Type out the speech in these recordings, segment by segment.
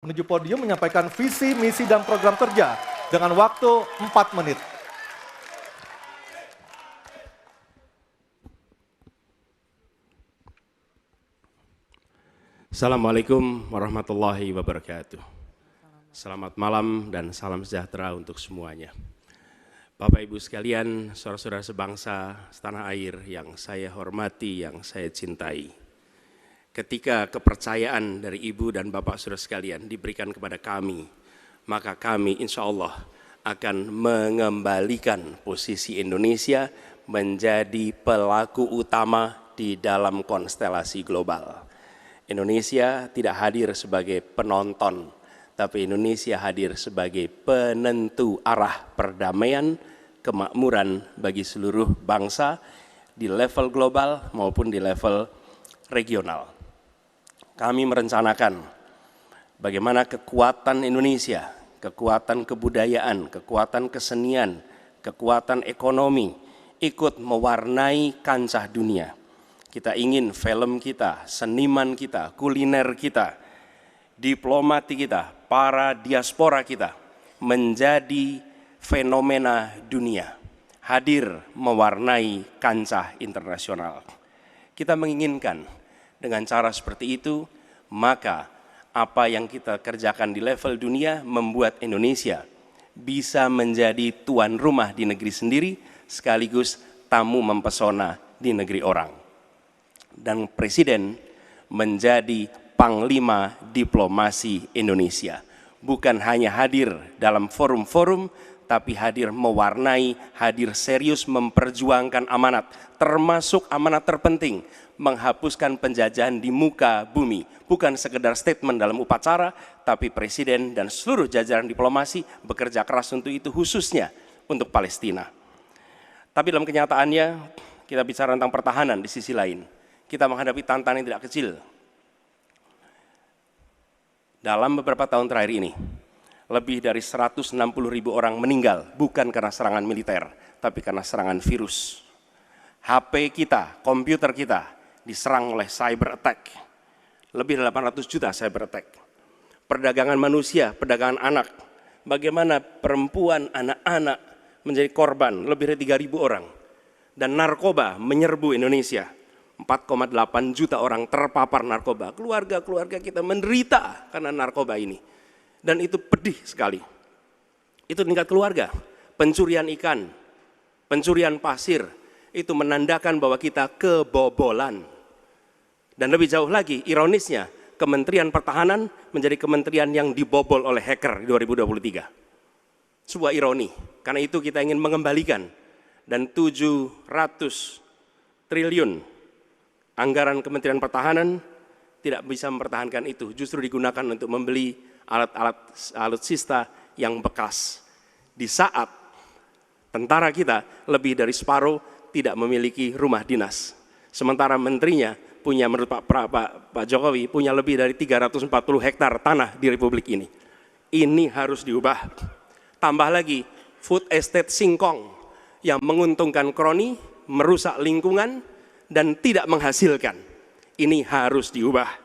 menuju podium menyampaikan visi, misi, dan program kerja dengan waktu 4 menit. Assalamualaikum warahmatullahi wabarakatuh. Selamat malam dan salam sejahtera untuk semuanya. Bapak Ibu sekalian, saudara-saudara sebangsa, setanah air yang saya hormati, yang saya cintai. Ketika kepercayaan dari Ibu dan Bapak saudara sekalian diberikan kepada kami, maka kami insya Allah akan mengembalikan posisi Indonesia menjadi pelaku utama di dalam konstelasi global. Indonesia tidak hadir sebagai penonton, tapi Indonesia hadir sebagai penentu arah perdamaian, kemakmuran bagi seluruh bangsa di level global maupun di level regional. Kami merencanakan bagaimana kekuatan Indonesia, kekuatan kebudayaan, kekuatan kesenian, kekuatan ekonomi ikut mewarnai kancah dunia. Kita ingin film kita, seniman kita, kuliner kita, diplomati kita, para diaspora kita menjadi fenomena dunia, hadir mewarnai kancah internasional. Kita menginginkan dengan cara seperti itu, maka apa yang kita kerjakan di level dunia membuat Indonesia bisa menjadi tuan rumah di negeri sendiri sekaligus tamu mempesona di negeri orang. Dan Presiden menjadi Panglima Diplomasi Indonesia. Bukan hanya hadir dalam forum-forum, tapi hadir mewarnai, hadir serius memperjuangkan amanat, termasuk amanat terpenting, menghapuskan penjajahan di muka bumi. Bukan sekedar statement dalam upacara, tapi Presiden dan seluruh jajaran diplomasi bekerja keras untuk itu, khususnya untuk Palestina. Tapi dalam kenyataannya, kita bicara tentang pertahanan di sisi lain. Kita menghadapi tantangan yang tidak kecil. Dalam beberapa tahun terakhir ini, lebih dari 160.000 orang meninggal, bukan karena serangan militer, tapi karena serangan virus. HP kita, komputer kita, diserang oleh cyber attack. Lebih dari 800 juta cyber attack. Perdagangan manusia, perdagangan anak. Bagaimana perempuan, anak-anak menjadi korban, lebih dari 3.000 orang. Dan narkoba menyerbu Indonesia. 4,8 juta orang terpapar narkoba. Keluarga-keluarga kita menderita karena narkoba ini. Dan itu pedih sekali. Itu tingkat keluarga. Pencurian ikan, pencurian pasir, itu menandakan bahwa kita kebobolan. Dan lebih jauh lagi, ironisnya, Kementerian Pertahanan menjadi kementerian yang dibobol oleh hacker di 2023. Sebuah ironi, karena itu kita ingin mengembalikan. Dan 700 triliun anggaran Kementerian Pertahanan tidak bisa mempertahankan itu, justru digunakan untuk membeli alat-alat alutsista yang bekas. Di saat tentara kita lebih dari separuh tidak memiliki rumah dinas. Sementara menterinya punya, menurut Pak Jokowi, punya lebih dari 340 hektar tanah di Republik ini. Ini harus diubah. Tambah lagi, food estate singkong yang menguntungkan kroni, merusak lingkungan, dan tidak menghasilkan. Ini harus diubah.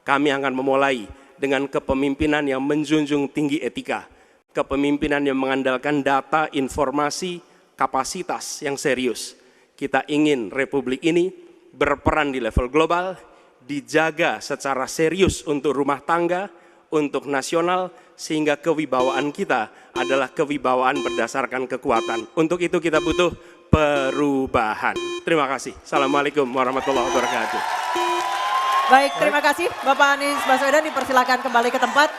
Kami akan memulai dengan kepemimpinan yang menjunjung tinggi etika, kepemimpinan yang mengandalkan data, informasi, kapasitas yang serius. Kita ingin Republik ini berperan di level global, dijaga secara serius untuk rumah tangga, untuk nasional, sehingga kewibawaan kita adalah kewibawaan berdasarkan kekuatan. Untuk itu kita butuh perubahan. Terima kasih. Assalamualaikum warahmatullahi wabarakatuh. Baik, terima kasih Bapak Anies Baswedan, dipersilakan kembali ke tempat.